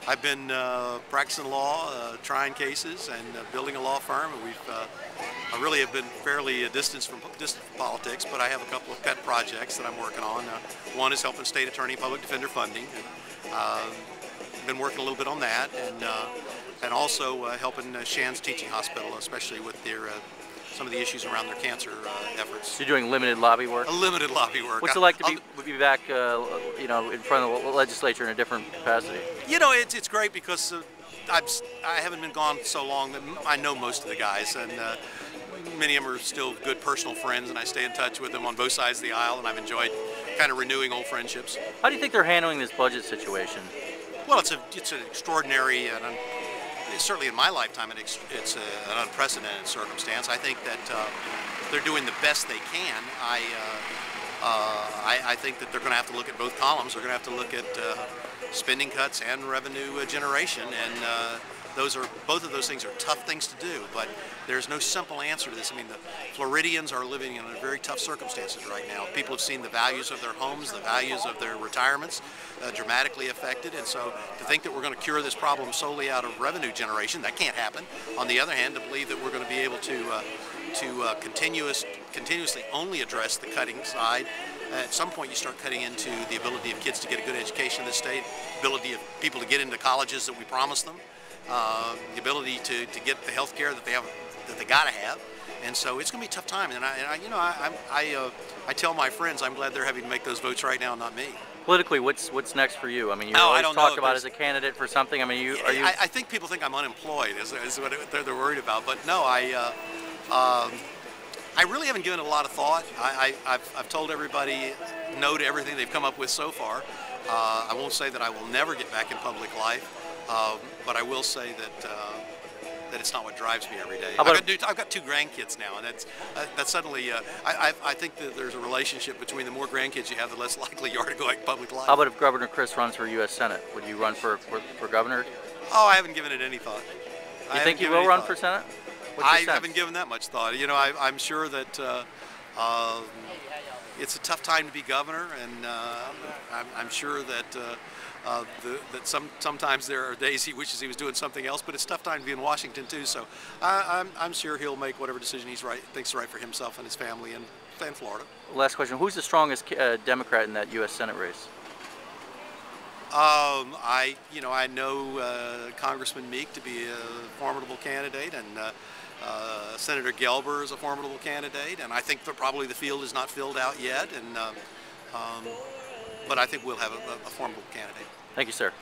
I've been practicing law, trying cases, and building a law firm. And I really have been fairly distant from politics, but I have a couple of pet projects that I'm working on. One is helping state attorney public defender funding. And, been working a little bit on that, and also helping Shands Teaching Hospital, especially with their some of the issues around their cancer efforts. You're doing limited lobby work? A limited lobby work. What's it like to be back, you know, in front of the legislature in a different capacity? You know, it's great because I haven't been gone so long that I know most of the guys, and many of them are still good personal friends, and I stay in touch with them on both sides of the aisle, and I've enjoyed kind of renewing old friendships. How do you think they're handling this budget situation? Well, it's an extraordinary, and certainly in my lifetime, it's an unprecedented circumstance. I think that they're doing the best they can. I think that they're going to have to look at both columns. They're going to have to look at spending cuts and revenue generation, and both of those things are tough things to do, but there's no simple answer to this. I mean, the Floridians are living in very tough circumstances right now. People have seen the values of their homes, the values of their retirements dramatically affected, and so to think that we're going to cure this problem solely out of revenue generation, that can't happen. On the other hand, to believe that we're going to be able to continuously only address the cutting side, at some point you start cutting into the ability of kids to get a good education in this state, ability of people to get into colleges that we promised them, the ability to get the health care that they got to have, and so it's going to be a tough time. And I tell my friends I'm glad they're having to make those votes right now, not me. Politically, what's next for you? I mean, you're always talked about as a candidate for something. I mean, I think people think I'm unemployed, is what they're worried about. But no, I really haven't given it a lot of thought. I've told everybody no to everything they've come up with so far. I won't say that I will never get back in public life, but I will say that it's not what drives me every day. I've got 2 grandkids now, and that's suddenly. I think that there's a relationship between the more grandkids you have, the less likely you are to go out public life. How about if Governor Chris runs for U.S. Senate? Would you run for governor? Oh, I haven't given it any thought. You think you will run for Senate? I haven't given that much thought. You know, I'm sure that it's a tough time to be governor, and I'm sure that sometimes there are days he wishes he was doing something else, but it's a tough time to be in Washington too. So I'm sure he'll make whatever decision thinks right for himself and his family and Florida. Last question: who's the strongest Democrat in that U.S. Senate race? I know Congressman Meek to be a formidable candidate, and Senator Gelber is a formidable candidate, and I think that probably the field is not filled out yet, and but I think we'll have a formidable candidate. Thank you, sir.